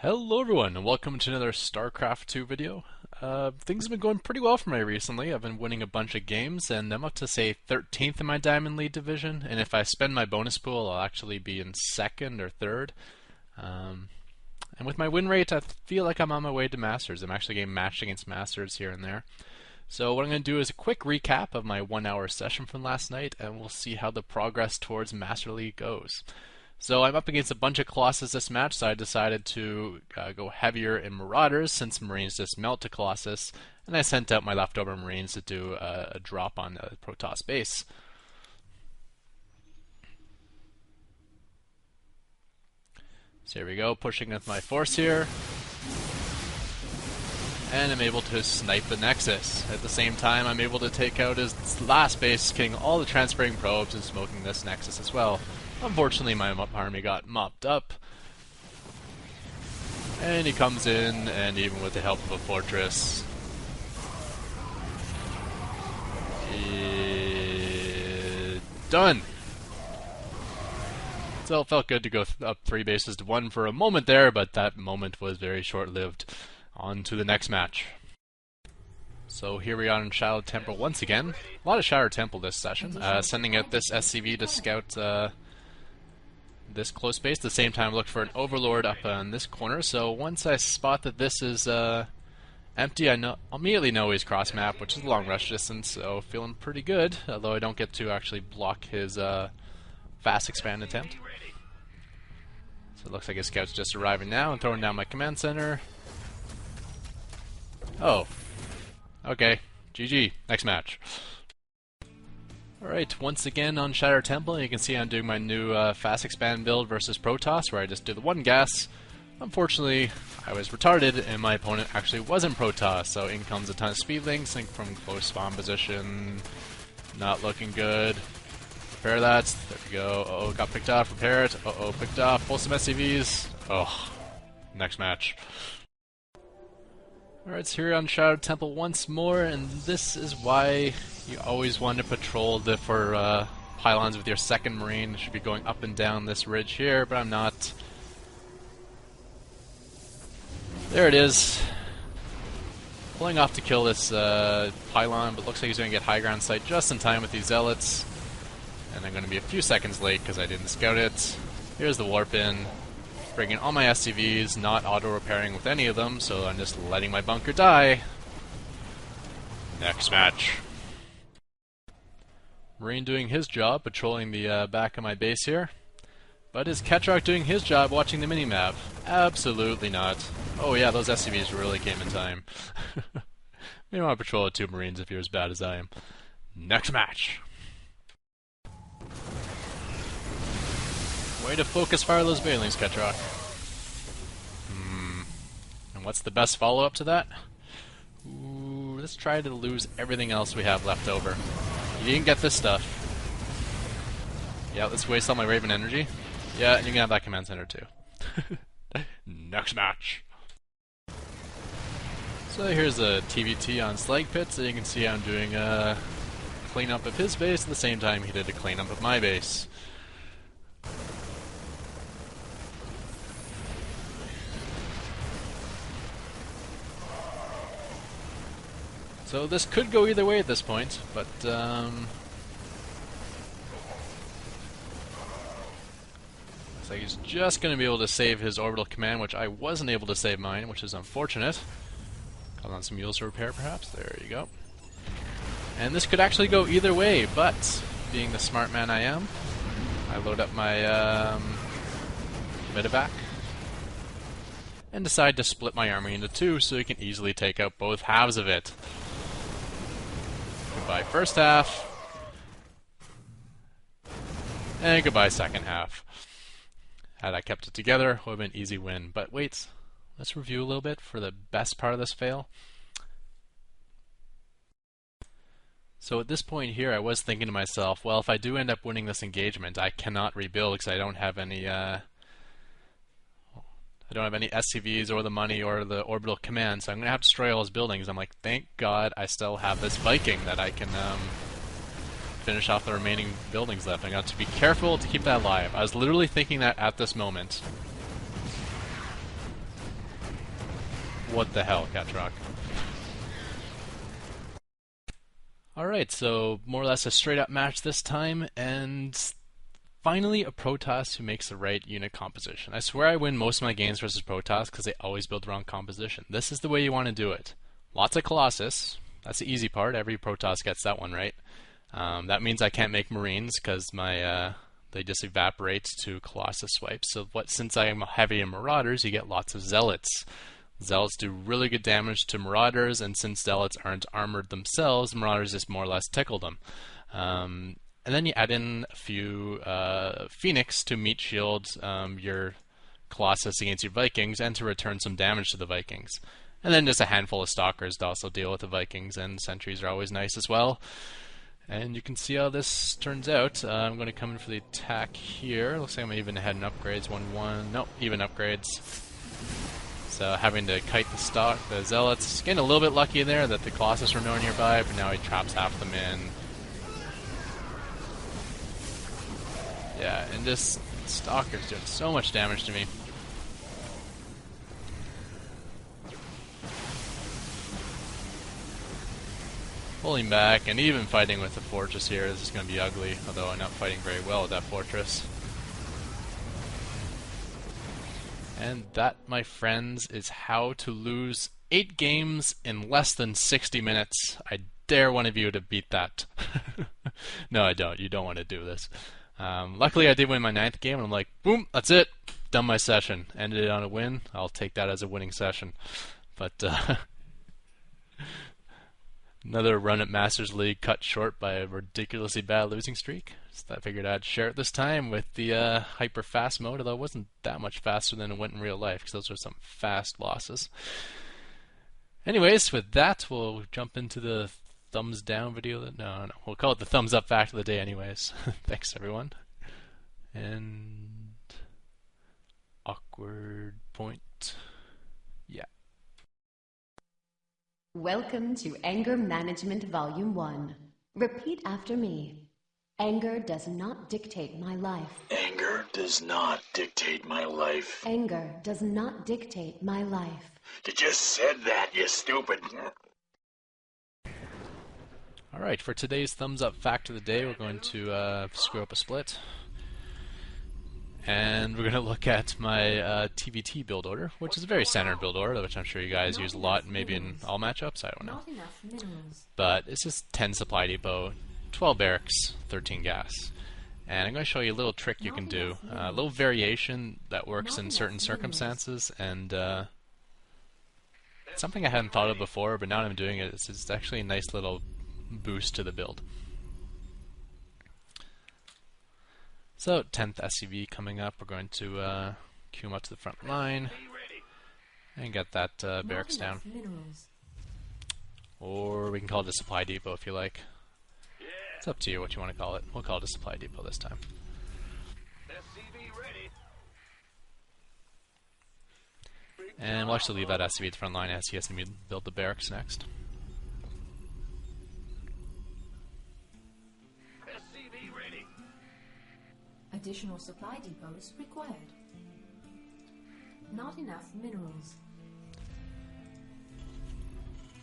Hello everyone, and welcome to another StarCraft 2 video. Things have been going pretty well for me recently. I've been winning a bunch of games, and I'm up to, say, 13th in my Diamond League division, and if I spend my bonus pool, I'll actually be in 2nd or 3rd. And with my win rate, I feel like I'm on my way to Masters. I'm actually getting matched against Masters here and there. So what I'm going to do is a quick recap of my 1-hour session from last night, and we'll see how the progress towards Master League goes. So I'm up against a bunch of Colossus this match, so I decided to go heavier in Marauders since Marines just melt to Colossus, and I sent out my leftover Marines to do a drop on the Protoss base. So here we go, pushing with my force here. And I'm able to snipe the Nexus. At the same time, I'm able to take out his last base, killing all the transferring probes and smoking this Nexus as well. Unfortunately, my army got mopped up. And he comes in, and even with the help of a fortress, done! So it felt good to go up 3 bases to 1 for a moment there, but that moment was very short-lived. On to the next match. So here we are in Shadow Temple once again. A lot of Shadow Temple this session. Sending out this SCV to scout this close base. At the same time, look for an Overlord up on this corner. So once I spot that this is empty, I immediately know he's cross map, which is a long rush distance, so feeling pretty good, although I don't get to actually block his fast expand attempt. So it looks like his scout's just arriving now and throwing down my command center. Oh. Okay. GG. Next match. Alright, once again on Shatter Temple, you can see I'm doing my new fast expand build versus Protoss, where I just do the 1 gas. Unfortunately, I was retarded, and my opponent actually wasn't Protoss, so in comes a ton of speedlings, think from close spawn position. Not looking good. Repair that. There we go. Uh-oh, got picked off. Repair it. Uh-oh, picked off. Pull some SCVs. Oh. Next match. Alright, so here on Shadow Temple once more, and this is why you always want to patrol for pylons with your 2nd Marine. You should be going up and down this ridge here, but I'm not. There it is. Pulling off to kill this pylon, but looks like he's going to get high ground sight just in time with these Zealots. And I'm going to be a few seconds late because I didn't scout it. Here's the warp in. Bringing all my SCVs, not auto-repairing with any of them, so I'm just letting my bunker die. Next match. Marine doing his job, patrolling the back of my base here. But is Ketrock doing his job watching the minimap? Absolutely not. Oh yeah, those SCVs really came in time. You don't want to patrol with 2 Marines if you're as bad as I am. Next match. Way to focus fire those Banelings, Ketrock. And what's the best follow-up to that? Ooh, let's try to lose everything else we have left over. You didn't get this stuff. Yeah, let's waste all my Raven energy. Yeah, and you can have that command center too. Next match. So here's a TVT on Slag Pit, so you can see I'm doing a cleanup of his base at the same time he did a cleanup of my base. So this could go either way at this point, but looks like he's just going to be able to save his orbital command, which I wasn't able to save mine, which is unfortunate. Call on some mules to repair, perhaps. There you go. And this could actually go either way, but being the smart man I am, I load up my medevac and decide to split my army into 2 so he can easily take out both halves of it. Goodbye first half, and goodbye second half. Had I kept it together, would have been an easy win. But wait, let's review a little bit for the best part of this fail. So at this point here, I was thinking to myself, well, if I do end up winning this engagement, I cannot rebuild because I don't have any SCVs or the money or the orbital command, so I'm going to have to destroy all his buildings. I'm like, thank God I still have this Viking that I can finish off the remaining buildings left. I got to be careful to keep that alive. I was literally thinking that at this moment. What the hell, Catrock? Alright, so more or less a straight up match this time, and finally a Protoss who makes the right unit composition. I swear I win most of my games versus Protoss because they always build the wrong composition. This is the way you want to do it. Lots of Colossus. That's the easy part. Every Protoss gets that one right. That means I can't make Marines because my they just evaporate to Colossus swipes. So since I am heavy in Marauders, you get lots of Zealots. Zealots do really good damage to Marauders, and since Zealots aren't armored themselves, Marauders just more or less tickle them. And then you add in a few Phoenix to meat shield your Colossus against your Vikings and to return some damage to the Vikings. And then just a handful of Stalkers to also deal with the Vikings, and Sentries are always nice as well. And you can see how this turns out. I'm going to come in for the attack here. Looks like I'm even ahead in upgrades. 1-1. Nope, even upgrades. So having to kite the Zealots. Getting a little bit lucky there that the Colossus were nowhere nearby, but now he traps half them in. Yeah, and this Stalker's doing so much damage to me. Pulling back, and even fighting with the fortress here, this is going to be ugly, although I'm not fighting very well with that fortress. And that, my friends, is how to lose 8 games in less than 60 minutes. I dare one of you to beat that. No, I don't. You don't want to do this. Luckily, I did win my 9th game, and I'm like, boom, that's it. Done my session. Ended it on a win. I'll take that as a winning session. But another run at Masters League cut short by a ridiculously bad losing streak. So I figured I'd share it this time with the hyper fast mode, although it wasn't that much faster than it went in real life, because those were some fast losses. Anyways, with that, we'll jump into the thumbs down video. No, we'll call it the thumbs up fact of the day anyways. Thanks, everyone. And awkward point. Yeah. Welcome to Anger Management Volume 1. Repeat after me. Anger does not dictate my life. Anger does not dictate my life. Anger does not dictate my life. You just said that, you stupid. Alright, for today's thumbs up fact of the day, we're going to screw up a split. And we're going to look at my TVT build order, which is a very standard build order, which I'm sure you guys use a lot, maybe in all matchups, I don't know. But it's just 10 supply depot, 12 barracks, 13 gas. And I'm going to show you a little trick you can do, a little variation that works in certain circumstances, and something I hadn't thought of before, but now that I'm doing it, it's actually a nice little boost to the build. So, 10th SCV coming up. We're going to queue him up to the front line and get that barracks down. Or we can call it a supply depot if you like. It's up to you what you want to call it. We'll call it a supply depot this time. And we'll actually leave that SCV at the front line as he has to build the barracks next. Additional supply depots required. Not enough minerals.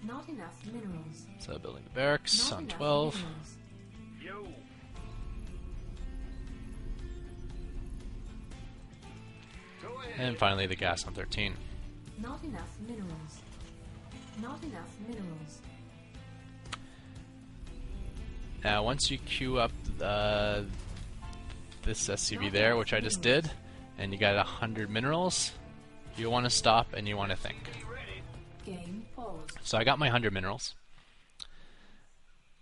Not enough minerals. So building the barracks on 12. Yo. And finally the gas on 13. Not enough minerals. Not enough minerals. Now once you queue up this SCV there, which I just did, and you got 100 minerals, you want to stop and you want to think. Game paused. So I got my 100 minerals.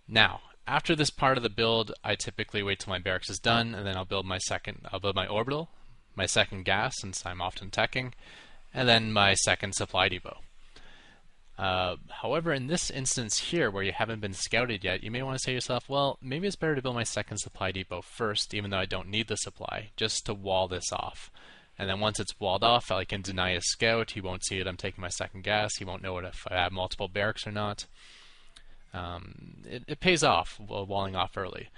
Now, after this part of the build, I typically wait till my barracks is done, and then I'll build my orbital, my second gas, since I'm often teching, and then my second supply depot. However, in this instance here, where you haven't been scouted yet, you may want to say to yourself, well, maybe it's better to build my second supply depot first, even though I don't need the supply, just to wall this off. And then once it's walled off, I can deny a scout. He won't see it. I'm taking my second gas. He won't know if I have multiple barracks or not. It pays off walling off early.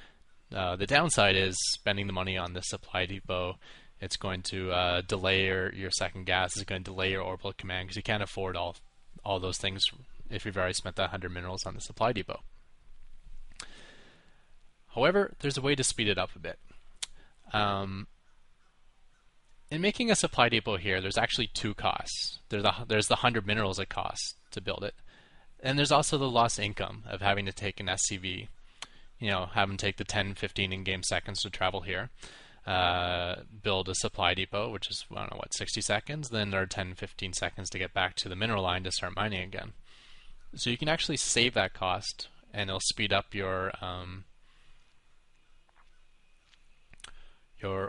The downside is spending the money on the supply depot. It's going to delay your second gas. It's going to delay your orbital command because you can't afford all all those things if you've already spent that 100 minerals on the supply depot. However, there's a way to speed it up a bit. In making a supply depot here, there's actually two costs. There's the 100 minerals it costs to build it, and there's also the lost income of having to take an SCV, having to take the 10, 15 in-game seconds to travel here, build a supply depot, which is, 60 seconds, then there are 10, 15 seconds to get back to the mineral line to start mining again. So you can actually save that cost, and it'll speed up your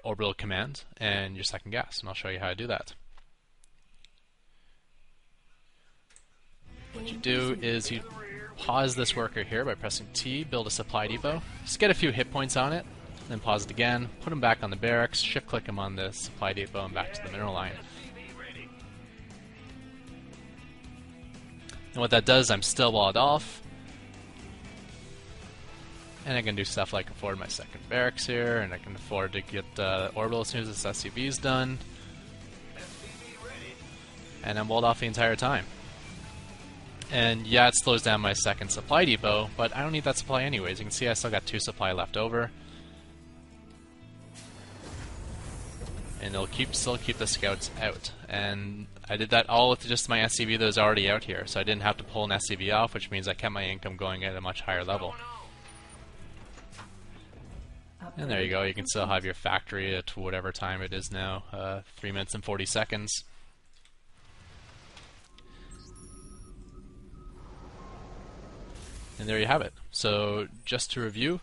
orbital command and your second gas, and I'll show you how to do that. What you do is you pause this worker here by pressing T, build a supply depot, just get a few hit points on it, then pause it again, put them back on the barracks, shift click them on the supply depot and back to the mineral line. And what that does, I'm still walled off, and I can do stuff like afford my second barracks here, and I can afford to get orbital as soon as this SCV is done. And I'm walled off the entire time. And yeah, it slows down my second supply depot, but I don't need that supply anyways. You can see I still got 2 supply left over. And it'll still keep the scouts out. And I did that all with just my SCV that was already out here, so I didn't have to pull an SCV off, which means I kept my income going at a much higher level. And there you go, you can still have your factory at whatever time it is now, 3 minutes and 40 seconds. And there you have it. So just to review,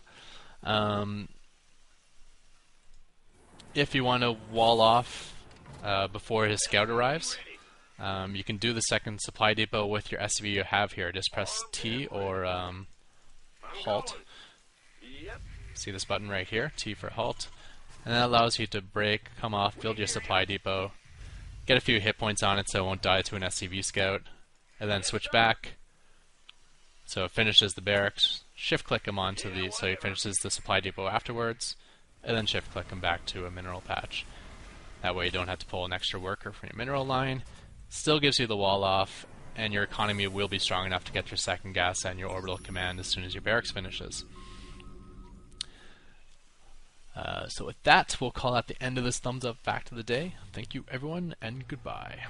if you want to wall off before his scout arrives, you can do the second supply depot with your SCV you have here. Just press T or halt. See this button right here, T for halt, and that allows you to break, come off, build your supply depot, get a few hit points on it so it won't die to an SCV scout, and then switch back so it finishes the barracks, shift click him onto so he finishes the supply depot afterwards, and then shift click him back to a mineral patch. That way you don't have to pull an extra worker from your mineral line, still gives you the wall off, and your economy will be strong enough to get your second gas and your orbital command as soon as your barracks finishes. So with that, we'll call that the end of this Thumbs Up Fact of the Day. Thank you, everyone, and goodbye.